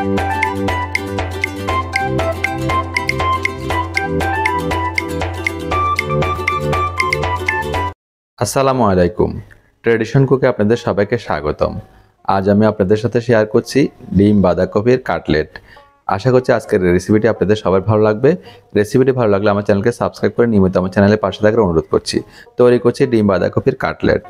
আসসালামু আলাইকুম। ট্রেডিশন কুকে আপনাদের সবাইকে স্বাগতম। আজ আমি আপনাদের সাথে শেয়ার করছি ডিম বাঁধাকপির কাটলেট। আশা করছি আজকের রেসিপিটি আপনাদের সবার ভালো লাগবে। রেসিপিটি ভালো লাগলে আমার চ্যানেলকে সাবস্ক্রাইব করে নিয়মিত আমার চ্যানেলের পাশে থাকার অনুরোধ করছি। তৈরি করছি ডিম বাঁধাকপির কাটলেট।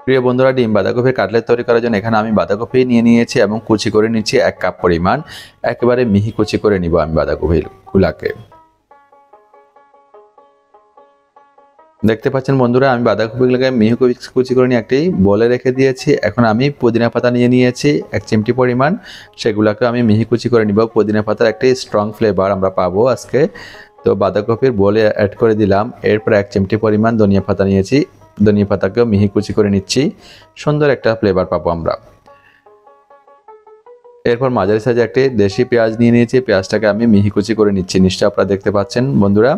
প্রিয় বন্ধুরা, ডিম বাঁধাকপির কাটলেট তৈরি করার জন্য এখানে আমি বাঁধাকপি নিয়ে নিয়েছি এবং কুচি করে নিচ্ছি 1 কাপ পরিমাণ। একেবারে মিহি কুচি করে নিব আমি বাঁধাকপিগুলাকে। দেখতে পাচ্ছেন বন্ধুরা, আমি বাঁধাকপিগুলোকে মিহি কুচি করে নিয়ে একটি বলে রেখে দিয়েছি। এখন আমি পুদিনা পাতা নিয়ে নিয়েছি 1 চিমটি পরিমাণ, সেগুলোকে আমি মিহি কুচি করে নিব। পুদিনা পাতার একটি স্ট্রং ফ্লেভার আমরা পাবো আজকে। তো বাঁধাকপির বলে অ্যাড করে দিলাম। এরপর 1 চিমটি পরিমাণ ধনিয়া পাতা নিয়েছি, ধনিয়া পাতাকেও মিহি কুচি করে নিচ্ছি, সুন্দর একটা ফ্লেভার পাবো আমরা। এরপর মাঝারি সাইজে একটি দেশি পেঁয়াজ নিয়ে নিয়েছি, পেঁয়াজটাকে আমি মিহি কুচি করে নিচ্ছি। নিশ্চয়ই আপনারা দেখতে পাচ্ছেন বন্ধুরা।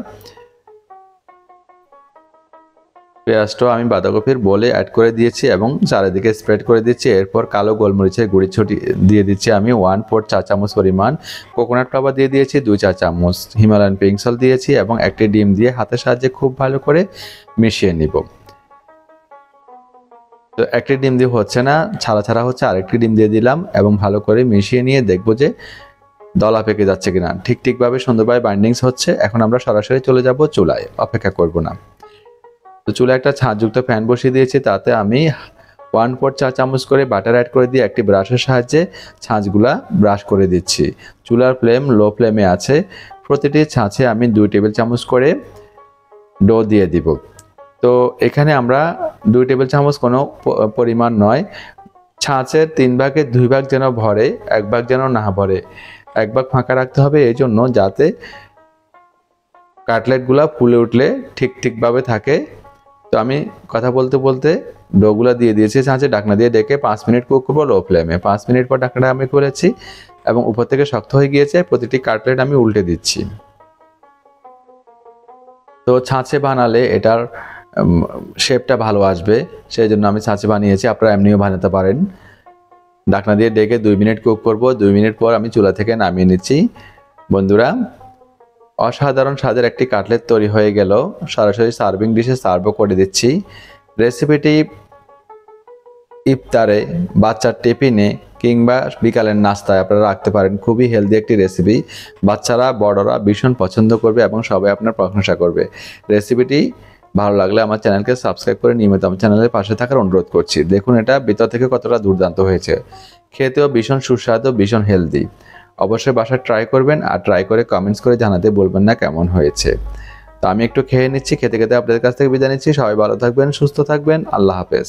পেঁয়াজটাও আমি বাঁধাকপির বলে অ্যাড করে দিয়েছি এবং চারিদিকে স্প্রেড করে দিচ্ছি। এরপর কালো গোলমরিচের গুঁড়ি দিয়ে দিচ্ছি আমি 1/4 চা চামচ পরিমাণ। কোকোনাট ফ্লেভার দিয়ে দিয়েছি 2 চা চামচ। হিমালয়ান পিঙ্ক সল্ট দিয়েছি এবং একটি ডিম দিয়ে হাতের সাহায্যে খুব ভালো করে মিশিয়ে নিব। তো একটি ডিম দিয়ে হচ্ছে না, ছাড়া হচ্ছে, আরেকটি ডিম দিয়ে দিলাম এবং ভালো করে মিশিয়ে নিয়ে দেখব যে দলা পেকে যাচ্ছে কিনা। ঠিকভাবে সুন্দরভাবে বাইন্ডিংস হচ্ছে। এখন আমরা সরাসরি চলে যাব চুলায়, অপেক্ষা করব না। তো চুলায় একটা ছাঁচযুক্ত প্যান বসিয়ে দিয়েছি, তাতে আমি 1/4 চা চামচ করে বাটার অ্যাড করে দিয়ে একটি ব্রাশের সাহায্যে ছাঁচগুলা ব্রাশ করে দিচ্ছি। চুলার ফ্লেম লো ফ্লেমে আছে। প্রতিটি ছাঁচে আমি 2 টেবিল চামচ করে ডো দিয়ে দিব। তো এখানে আমরা 2 টেবিল চামচ কোনো পরিমাণ নয়, ছাঁচের 3 ভাগের 2 ভাগ যেন ভরে, 1 ভাগ যেন না ভরে। 1 ভাগ ফাঁকা রাখতে হবে এই জন্য, যাতে কাটলেটগুলা ফুলে উঠলে ঠিকভাবে থাকে। তো আমি কথা বলতে ডোগুলা দিয়ে দিয়েছি ছাঁচে, ঢাকনা দিয়ে ডেকে 5 মিনিট কুক করবো লো ফ্লেমে। 5 মিনিট পর ঢাকনাটা আমি খুলেছি এবং উপর থেকে শক্ত হয়ে গিয়েছে। প্রতিটি কাটলেট আমি উল্টে দিচ্ছি। তো ছাঁচে বানালে এটার শেপটা ভালো আসবে, সেই জন্য আমি ছাঁচে বানিয়েছি। আপনারা এমনিও বানাতে পারেন। ঢাকনা দিয়ে ডেকে 2 মিনিট কুক করব। 2 মিনিট পর আমি চুলা থেকে নামিয়ে নিচ্ছি। বন্ধুরা, অসাধারণ স্বাদের একটি কাটলেট তৈরি হয়ে গেল। সরাসরি সার্ভিং ডিশে সার্ভ করে দিচ্ছি। রেসিপিটি ইফতারে, বাচ্চার টিফিনে কিংবা বিকালের নাস্তায় আপনারা রাখতে পারেন। খুবই হেলদি একটি রেসিপি। বাচ্চারা বড়রা ভীষণ পছন্দ করবে এবং সবাই আপনার প্রশংসা করবে। রেসিপিটি ভালো লাগলে আমার চ্যানেলকে সাবস্ক্রাইব করে নিয়মিত আমার চ্যানেলের পাশে থাকার অনুরোধ করছি। দেখুন এটা ভিতর থেকে কতটা দুর্দান্ত হয়েছে। খেতেও ভীষণ সুস্বাদু, ভীষণ হেলদি। অবশ্যই বাসায় ট্রাই করবেন, আর ট্রাই করে কমেন্টস করে জানাতে বলবেন না কেমন হয়েছে। তো আমি একটু খেয়ে নিচ্ছি। খেতে আপনাদের কাছ থেকে বিদায় নিচ্ছি। সবাই ভালো থাকবেন, সুস্থ থাকবেন। আল্লাহ হাফেজ।